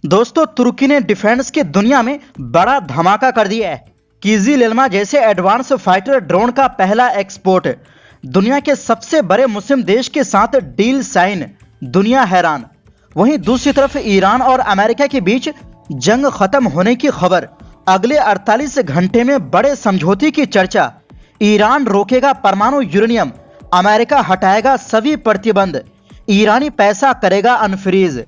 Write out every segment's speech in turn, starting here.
दोस्तों, तुर्की ने डिफेंस की दुनिया में बड़ा धमाका कर दिया है। किजिल-इल्मा जैसे एडवांस फाइटर ड्रोन का पहला एक्सपोर्ट, दुनिया के सबसे बड़े मुस्लिम देश के साथ डील साइन, दुनिया हैरान। वहीं दूसरी तरफ ईरान और अमेरिका के बीच जंग खत्म होने की खबर, अगले 48 घंटे में बड़े समझौते की चर्चा। ईरान रोकेगा परमाणु यूरेनियम, अमेरिका हटाएगा सभी प्रतिबंध, ईरानी पैसा करेगा अनफ्रीज।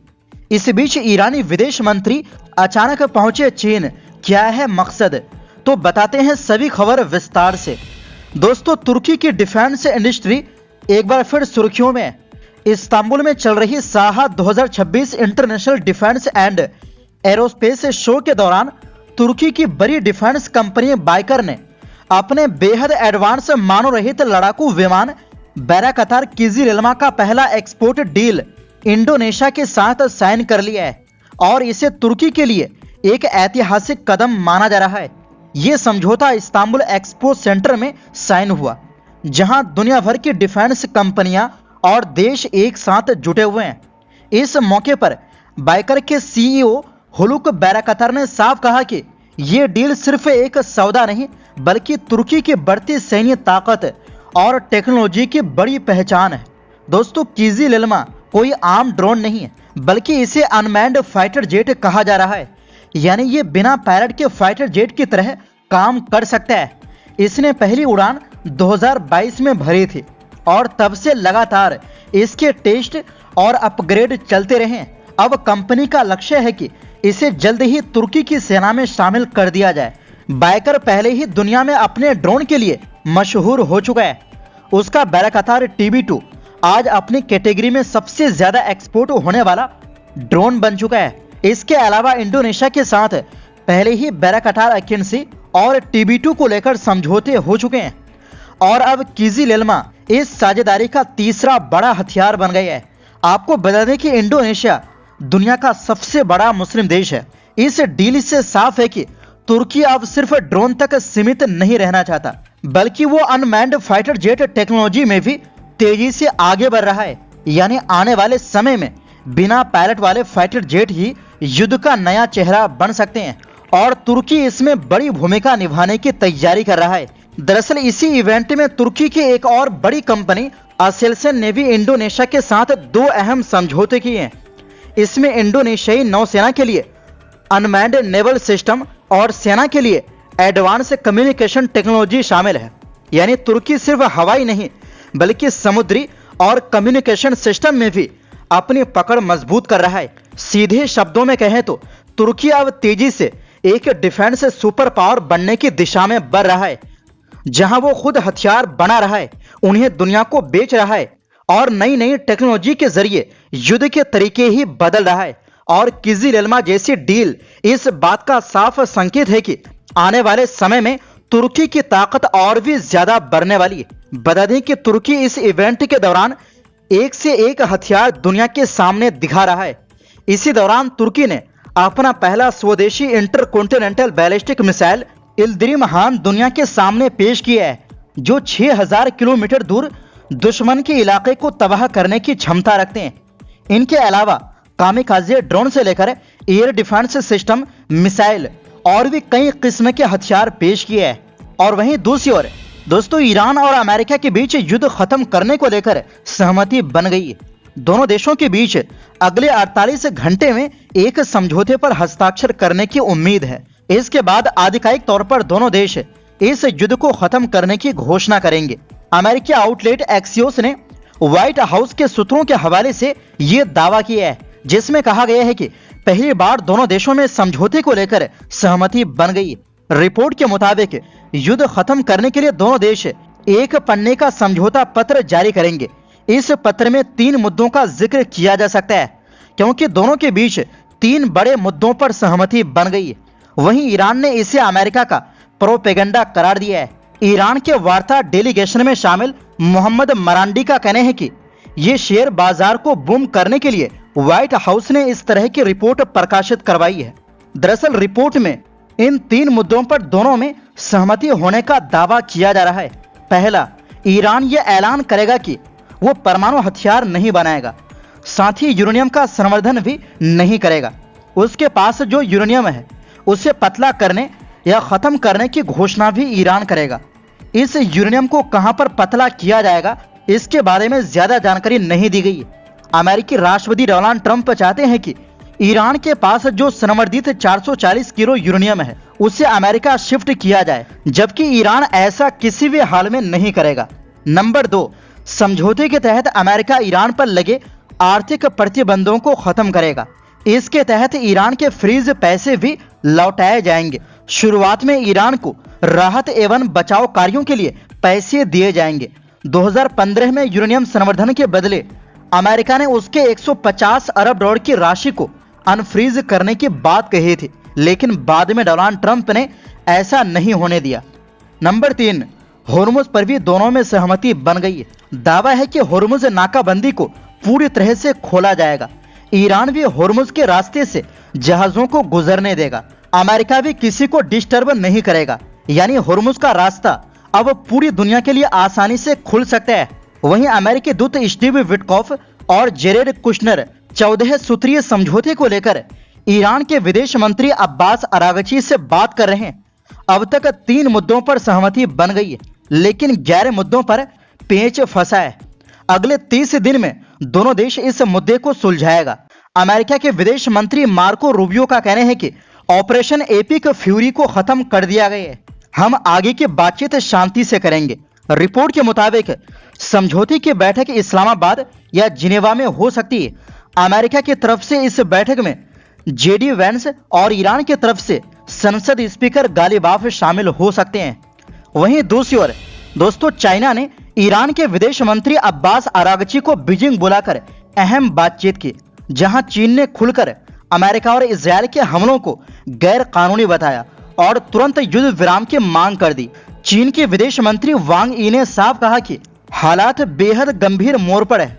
इस बीच ईरानी विदेश मंत्री अचानक पहुंचे चीन, क्या है मकसद? तो बताते हैं सभी खबर विस्तार से। दोस्तों, तुर्की की डिफेंस इंडस्ट्री एक बार फिर सुर्खियों में। इस्तांबुल में चल रही Saha 2026 international defence and aerospace show के दौरान तुर्की की बड़ी डिफेंस कंपनी बाइकर ने अपने बेहद एडवांस मानव रहित लड़ाकू विमान बैरकतार किजिल-इल्मा का पहला एक्सपोर्ट डील इंडोनेशिया के साथ साइन कर लिया है और इसे तुर्की के लिए एक ऐतिहासिक कदम माना जा रहा है। ये समझौता इस्तांबुल एक्सपो सेंटर में साइन हुआ, जहां दुनिया भर की डिफेंस कंपनियां और देश एक साथ जुटे हुए हैं। इस मौके पर बाइकर के सीईओ हुलुक बैरकतार ने साफ कहा कि ये डील सिर्फ एक सौदा नहीं, बल्कि तुर्की की बढ़ती सैन्य ताकत और टेक्नोलॉजी की बड़ी पहचान है। दोस्तों, किजिल-इल्मा कोई आम ड्रोन नहीं है, बल्कि इसे अनमैन्ड फाइटर जेट कहा जा रहा है। यानी ये बिना पायलट के फाइटर जेट की तरह काम कर सकता है। इसने पहली उड़ान 2022 में भरी थी और तब से लगातार इसके टेस्ट और अपग्रेड चलते रहे। अब कंपनी का लक्ष्य है कि इसे जल्द ही तुर्की की सेना में शामिल कर दिया जाए। बाइकर पहले ही दुनिया में अपने ड्रोन के लिए मशहूर हो चुका है। उसका बैरकतार TB2 आज अपनी कैटेगरी में सबसे ज्यादा एक्सपोर्ट होने वाला ड्रोन बन चुका है। इसके अलावा इंडोनेशिया के साथ पहले ही बैरकतार अकिंसी और TB2 को लेकर समझौते हो चुके हैं और अब किजिल-इल्मा इस साझेदारी का तीसरा बड़ा हथियार बन गया है। आपको बता दें कि इंडोनेशिया दुनिया का सबसे बड़ा मुस्लिम देश है। इस डील से साफ है कि तुर्की अब सिर्फ ड्रोन तक सीमित नहीं रहना चाहता, बल्कि वो अनमैन्ड फाइटर जेट टेक्नोलॉजी में भी तेजी से आगे बढ़ रहा है। यानी आने वाले समय में बिना पायलट वाले फाइटर जेट ही युद्ध का नया चेहरा बन सकते हैं और तुर्की इसमें बड़ी भूमिका निभाने की तैयारी कर रहा है। दरअसल इसी इवेंट में तुर्की की एक और बड़ी कंपनी असेल्सन ने भी इंडोनेशिया के साथ 2 अहम समझौते किए हैं। इसमें इंडोनेशियाई नौसेना के लिए अनमैन्ड नेवल सिस्टम और सेना के लिए एडवांस कम्युनिकेशन टेक्नोलॉजी शामिल है। यानी तुर्की सिर्फ हवाई नहीं, बल्कि समुद्री और कम्युनिकेशन सिस्टम में भी अपनी पकड़ मजबूत कर रहा है। सीधे शब्दों में कहें तो तुर्की अब तेजी से एक डिफेंस सुपर पावर बनने की दिशा में बढ़ रहा है। जहां वो खुद हथियार बना रहा है, उन्हें दुनिया को बेच रहा है और नई नई टेक्नोलॉजी के जरिए युद्ध के तरीके ही बदल रहा है। और किजिल-इल्मा जैसी डील इस बात का साफ संकेत है कि आने वाले समय में तुर्की की ताकत और भी ज्यादा बढ़ने वाली है। बता दें कि तुर्की इस इवेंट के दौरान एक से एक हथियार दुनिया के सामने दिखा रहा है। इसी दौरान तुर्की ने अपना पहला स्वदेशी इंटरकॉन्टिनेंटल बैलिस्टिक मिसाइल इल्दिरिम हान दुनिया के सामने पेश किया है, जो 6000 किलोमीटर दूर दुश्मन के इलाके को तबाह करने की क्षमता रखते हैं। इनके अलावा कामिकाजे ड्रोन से लेकर एयर डिफेंस सिस्टम, मिसाइल और भी कई किस्म के हथियार पेश किए हैं। और वहीं दूसरी ओर दोस्तों, ईरान और अमेरिका के बीच युद्ध खत्म करने को लेकर सहमति बन गई है। दोनों देशों के बीच अगले 48 घंटे में एक समझौते पर हस्ताक्षर करने की उम्मीद है। इसके बाद आधिकारिक तौर पर दोनों देश इस युद्ध को खत्म करने की घोषणा करेंगे। अमेरिकी आउटलेट एक्सियोस ने व्हाइट हाउस के सूत्रों के हवाले से ये दावा किया है, जिसमें कहा गया है कि पहली बार दोनों देशों में समझौते को लेकर सहमति बन गई। रिपोर्ट के मुताबिक युद्ध खत्म करने के लिए दोनों देश एक पन्ने का समझौता पत्र जारी करेंगे। इस पत्र में 3 मुद्दों का जिक्र किया जा सकता है, क्योंकि दोनों के बीच 3 बड़े मुद्दों पर सहमति बन गई है। वहीं ईरान ने इसे अमेरिका का प्रोपेगेंडा करार दिया है। ईरान के वार्ता डेलीगेशन में शामिल मोहम्मद मरांडी का कहना है कि ये शेयर बाजार को बूम करने के लिए व्हाइट हाउस ने इस तरह की रिपोर्ट प्रकाशित करवाई है। दरअसल रिपोर्ट में इन 3 मुद्दों पर दोनों में सहमति होने का दावा किया जा रहा है। पहला, ईरान ये ऐलान करेगा कि वो परमाणु हथियार नहीं बनाएगा, साथ ही यूरेनियम का संवर्धन भी नहीं करेगा। उसके पास जो यूरेनियम है उसे पतला करने या खत्म करने की घोषणा भी ईरान करेगा। इस यूरेनियम को कहां पर पतला किया जाएगा इसके बारे में ज्यादा जानकारी नहीं दी गई है। अमेरिकी राष्ट्रपति डोनाल्ड ट्रंप चाहते हैं कि ईरान के पास जो संवर्धित 440 किलो यूरेनियम है उसे अमेरिका शिफ्ट किया जाए, जबकि ईरान ऐसा किसी भी हाल में नहीं करेगा। नंबर 2, समझौते के तहत अमेरिका ईरान पर लगे आर्थिक प्रतिबंधों को खत्म करेगा। इसके तहत ईरान के फ्रीज पैसे भी लौटाए जाएंगे। शुरुआत में ईरान को राहत एवं बचाव कार्यों के लिए पैसे दिए जाएंगे। 2015 में यूरेनियम संवर्धन के बदले अमेरिका ने उसके 150 अरब डॉलर की राशि को अनफ्रीज करने की बात कही थी, लेकिन बाद में डोनाल्ड ट्रंप ने ऐसा नहीं होने दिया। नंबर 3, होर्मुज पर भी दोनों में सहमति बन गई है। दावा है कि होर्मुज नाकाबंदी को पूरी तरह से खोला जाएगा। ईरान भी होर्मुज के रास्ते से जहाजों को गुजरने देगा। अमेरिका भी किसी को डिस्टर्ब नहीं करेगा, यानी होर्मुज का रास्ता अब पूरी दुनिया के लिए आसानी से खुल सकता है। वहीं अमेरिकी दूत स्टीव विटकॉफ और जेरेड कुशनर 14 सूत्रीय समझौते को लेकर ईरान के विदेश मंत्री अब्बास अरागची से बात कर रहे हैं। अब तक 3 मुद्दों पर सहमति बन गई है, लेकिन 11 मुद्दों पर पेंच फंसा है। अगले 30 दिन में दोनों देश इस मुद्दे को सुलझाएगा। अमेरिका के विदेश मंत्री मार्को रूबियो का कहना है कि ऑपरेशन एपिक फ्यूरी को खत्म कर दिया गया है। हम आगे की बातचीत शांति से करेंगे। रिपोर्ट के मुताबिक समझौते की बैठक इस्लामाबाद या जिनेवा में हो सकती है। अमेरिका की तरफ से इस बैठक में जेडी वेंस और ईरान की तरफ से संसद स्पीकर गालिबाफ शामिल हो सकते हैं। वहीं दूसरी ओर दोस्तों, चाइना ने ईरान के विदेश मंत्री अब्बास अरागची को बीजिंग बुलाकर अहम बातचीत की, जहां चीन ने खुलकर अमेरिका और इजरायल के हमलों को गैर कानूनी बताया और तुरंत युद्ध विराम की मांग कर दी। चीन के विदेश मंत्री वांग यी ने साफ कहा कि हालात बेहद गंभीर मोड़ पर है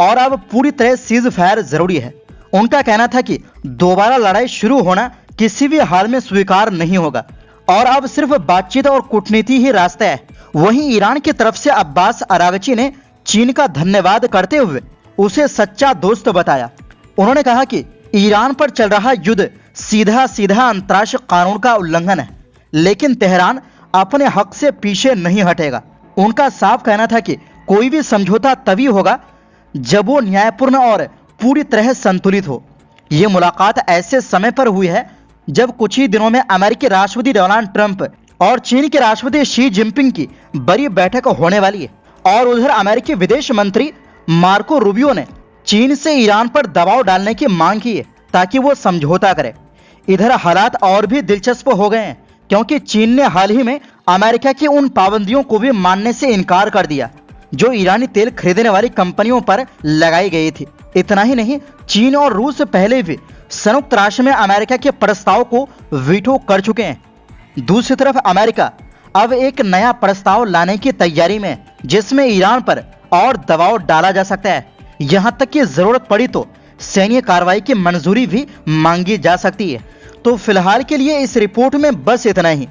और अब पूरी तरह सीज फायर जरूरी है। उनका कहना था कि दोबारा लड़ाई शुरू होना किसी भी हाल में स्वीकार नहीं होगा और अब सिर्फ बातचीत और कूटनीति ही रास्ता है। वहीं ईरान की तरफ से अब्बास अरागची ने चीन का धन्यवाद करते हुए उसे सच्चा दोस्त बताया। उन्होंने कहा कि ईरान पर चल रहा युद्ध सीधा सीधा अंतर्राष्ट्रीय कानून का उल्लंघन है, लेकिन तेहरान अपने हक से पीछे नहीं हटेगा। उनका साफ कहना था कि कोई भी समझौता तभी होगा जब वो न्यायपूर्ण और पूरी तरह संतुलित हो। ये मुलाकात ऐसे समय पर हुई है जब कुछ ही दिनों में अमेरिकी राष्ट्रपति डोनाल्ड ट्रंप और चीन के राष्ट्रपति शी जिनपिंग की बड़ी बैठक होने वाली है। और उधर अमेरिकी विदेश मंत्री मार्को रूबियो ने चीन से ईरान पर दबाव डालने की मांग की है ताकि वो समझौता करे। इधर हालात और भी दिलचस्प हो गए हैं, क्योंकि चीन ने हाल ही में अमेरिका की उन पाबंदियों को भी मानने से इनकार कर दिया जो ईरानी तेल खरीदने वाली कंपनियों पर लगाई गई थी। इतना ही नहीं, चीन और रूस पहले भी संयुक्त राष्ट्र में अमेरिका के प्रस्ताव को वीटो कर चुके हैं। दूसरी तरफ अमेरिका अब एक नया प्रस्ताव लाने की तैयारी में है, जिसमें ईरान पर और दबाव डाला जा सकता है। यहां तक कि जरूरत पड़ी तो सैन्य कार्रवाई की मंजूरी भी मांगी जा सकती है। तो फिलहाल के लिए इस रिपोर्ट में बस इतना ही।